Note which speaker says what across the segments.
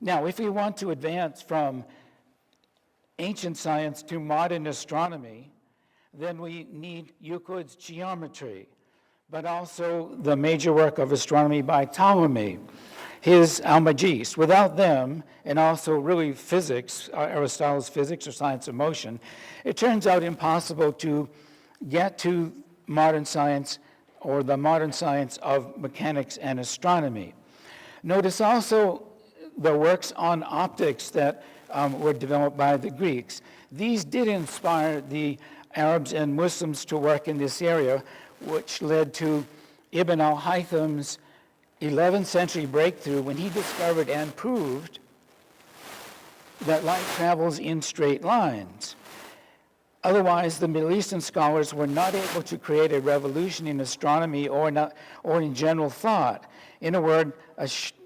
Speaker 1: Now, if we want to advance from ancient science to modern astronomy, then we need Euclid's geometry, but also the major work of astronomy by Ptolemy, his Almagest. Without them, and also really physics, Aristotle's physics or science of motion, it turns out impossible to get to modern science or the modern science of mechanics and astronomy. Notice also the works on optics that were developed by the Greeks. These did inspire the Arabs and Muslims to work in this area, which led to Ibn al-Haytham's 11th century breakthrough when he discovered and proved that light travels in straight lines. Otherwise, the Middle Eastern scholars were not able to create a revolution in astronomy or in general thought. In a word,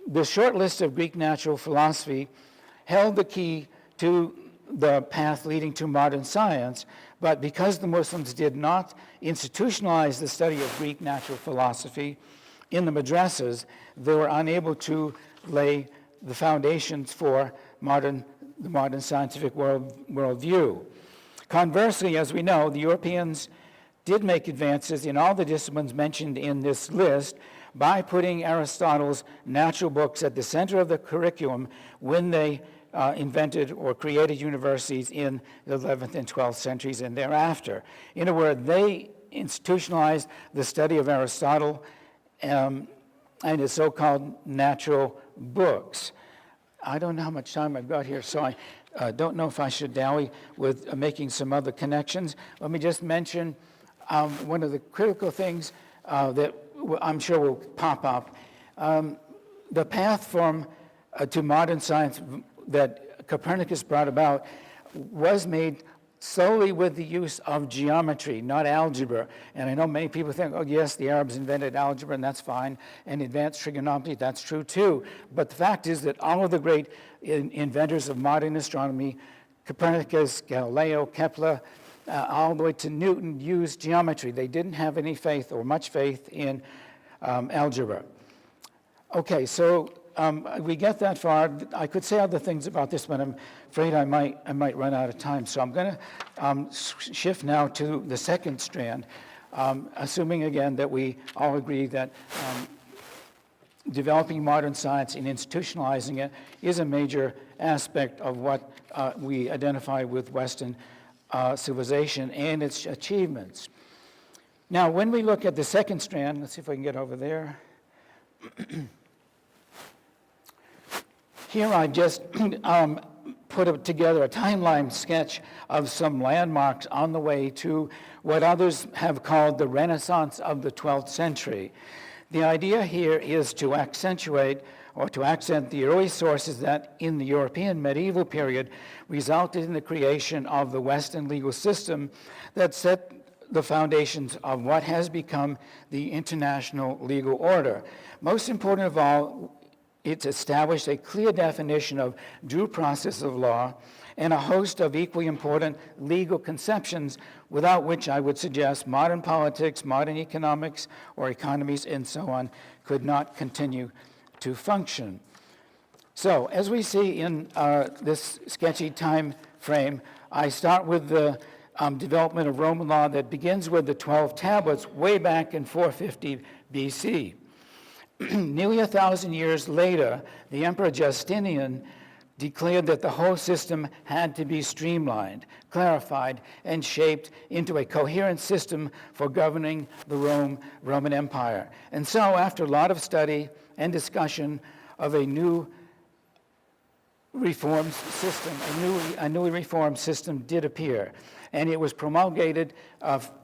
Speaker 1: the short list of Greek natural philosophy held the key to the path leading to modern science, but because the Muslims did not institutionalize the study of Greek natural philosophy in the madrasas, they were unable to lay the foundations for the modern scientific worldview. Conversely, as we know, the Europeans did make advances in all the disciplines mentioned in this list by putting Aristotle's natural books at the center of the curriculum when they invented or created universities in the 11th and 12th centuries and thereafter. In a word, they institutionalized the study of Aristotle and his so-called natural books. I don't know how much time I've got here, so I don't know if I should dally with making some other connections. Let me just mention one of the critical things that I'm sure will pop up. The path to modern science that Copernicus brought about was made solely with the use of geometry, not algebra. And I know many people think, oh yes, the Arabs invented algebra and that's fine, and advanced trigonometry, that's true too. But the fact is that all of the great inventors of modern astronomy, Copernicus, Galileo, Kepler, all the way to Newton, used geometry. They didn't have any faith or much faith in algebra. Okay, so we get that far. I could say other things about this, but I'm afraid I might run out of time. So I'm going to shift now to the second strand, assuming again that we all agree that developing modern science and institutionalizing it is a major aspect of what we identify with Western civilization and its achievements. Now, when we look at the second strand, let's see if I can get over there. Here I just put together a timeline sketch of some landmarks on the way to what others have called the Renaissance of the 12th century. The idea here is to accentuate or to accent the early sources that in the European medieval period resulted in the creation of the Western legal system that set the foundations of what has become the international legal order. Most important of all, it's established a clear definition of due process of law and a host of equally important legal conceptions without which I would suggest modern politics, modern economics, or economies, and so on, could not continue to function. So, as we see in this sketchy time frame, I start with the development of Roman law that begins with the 12 tablets way back in 450 BC. Nearly 1,000 years later, the Emperor Justinian declared that the whole system had to be streamlined, clarified, and shaped into a coherent system for governing the Roman Empire. And so, after a lot of study and discussion of a new reformed system, a newly reformed system did appear. And it was promulgated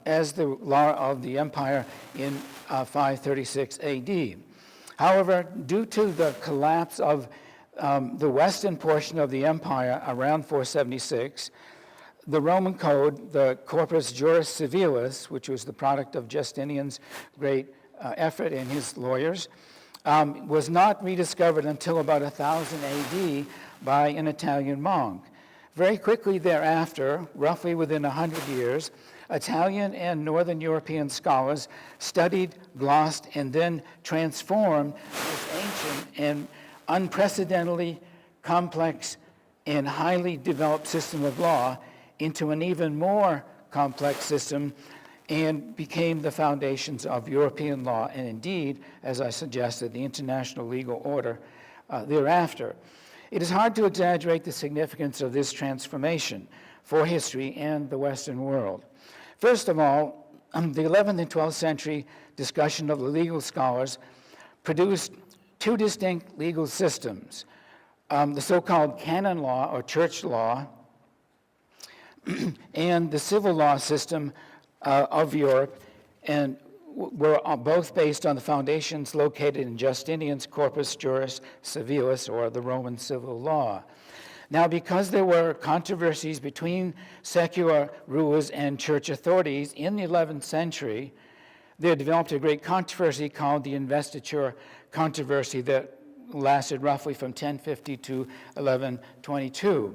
Speaker 1: as the law of the empire in 536 AD. However, due to the collapse of the western portion of the empire around 476, the Roman code, the Corpus Juris Civilis, which was the product of Justinian's great effort and his lawyers, was not rediscovered until about 1000 AD by an Italian monk. Very quickly thereafter, roughly within 100 years, Italian and Northern European scholars studied, glossed, and then transformed this ancient and unprecedentedly complex and highly developed system of law into an even more complex system and became the foundations of European law, and indeed, as I suggested, the international legal order thereafter. It is hard to exaggerate the significance of this transformation for history and the Western world. First of all, the 11th and 12th century discussion of the legal scholars produced two distinct legal systems, the so-called canon law or church law and the civil law system of Europe, and were both based on the foundations located in Justinian's Corpus Juris Civilis, or the Roman civil law. Now, because there were controversies between secular rulers and church authorities in the 11th century, there developed a great controversy called the Investiture Controversy that lasted roughly from 1050 to 1122.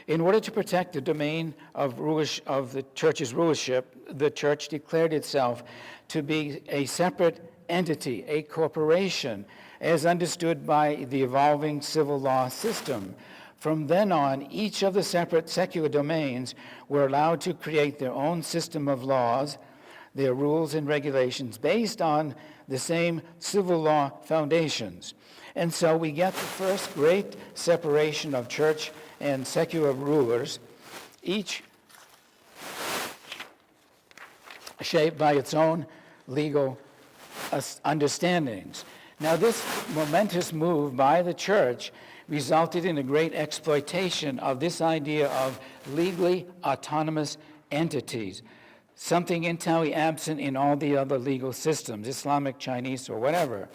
Speaker 1: In order to protect the domain of the church's rulership, the church declared itself to be a separate entity, a corporation, as understood by the evolving civil law system. From then on, each of the separate secular domains were allowed to create their own system of laws, their rules and regulations based on the same civil law foundations. And so we get the first great separation of church and secular rulers, each shaped by its own legal understandings. Now, this momentous move by the church resulted in a great exploitation of this idea of legally autonomous entities, something entirely absent in all the other legal systems, Islamic, Chinese, or whatever.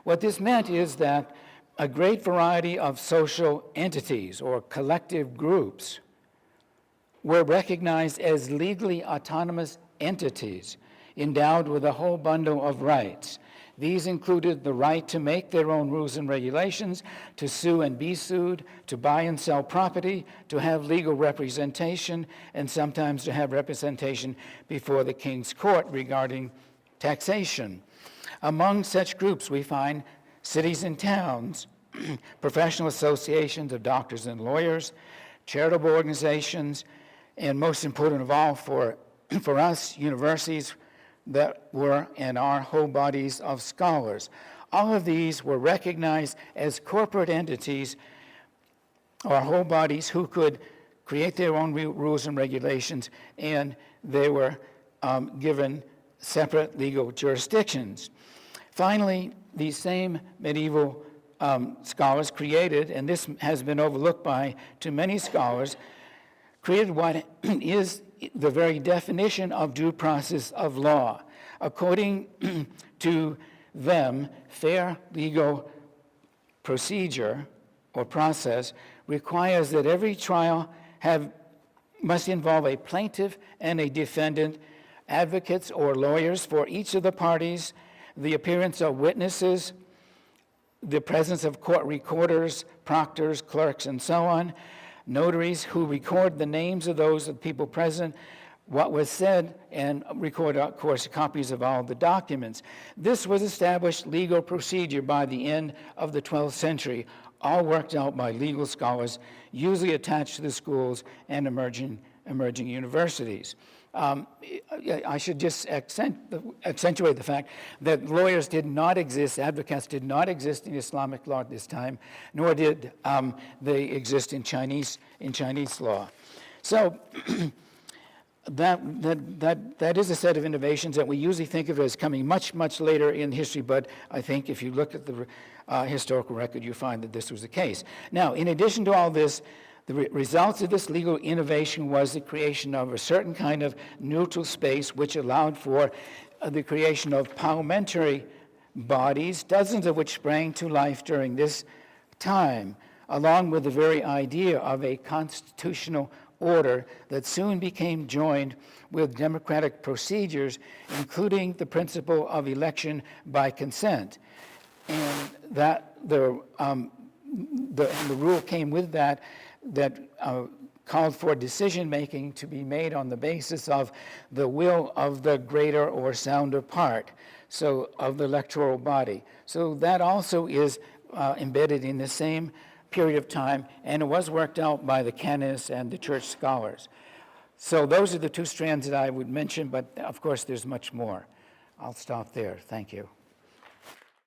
Speaker 1: What this meant is that a great variety of social entities or collective groups were recognized as legally autonomous entities endowed with a whole bundle of rights. These included the right to make their own rules and regulations, to sue and be sued, to buy and sell property, to have legal representation, and sometimes to have representation before the king's court regarding taxation. Among such groups, we find cities and towns, professional associations of doctors and lawyers, charitable organizations, and most important of all for us, universities that were and are whole bodies of scholars. All of these were recognized as corporate entities or whole bodies who could create their own rules and regulations, and they were given separate legal jurisdictions. Finally, these same medieval scholars created, and this has been overlooked by too many scholars, created what is the very definition of due process of law. According to them, fair legal procedure or process requires that every trial must involve a plaintiff and a defendant, advocates or lawyers for each of the parties, the appearance of witnesses, the presence of court recorders, proctors, clerks, and so on, notaries who record the names of those of the people present, what was said, and record, of course, copies of all the documents. This was established legal procedure by the end of the 12th century, all worked out by legal scholars, usually attached to the schools and emerging universities. I should just accentuate the fact that lawyers did not exist, advocates did not exist in Islamic law at this time, nor did they exist in Chinese law. So that is a set of innovations that we usually think of as coming much, much later in history, but I think if you look at the historical record, you find that this was the case. Now, in addition to all this, the results of this legal innovation was the creation of a certain kind of neutral space which allowed for the creation of parliamentary bodies, dozens of which sprang to life during this time, along with the very idea of a constitutional order that soon became joined with democratic procedures, including the principle of election by consent. And that the rule came with that called for decision-making to be made on the basis of the will of the greater or sounder part, so of the electoral body. So that also is embedded in the same period of time, and it was worked out by the canonists and the church scholars. So those are the two strands that I would mention, but of course there's much more. I'll stop there. Thank you.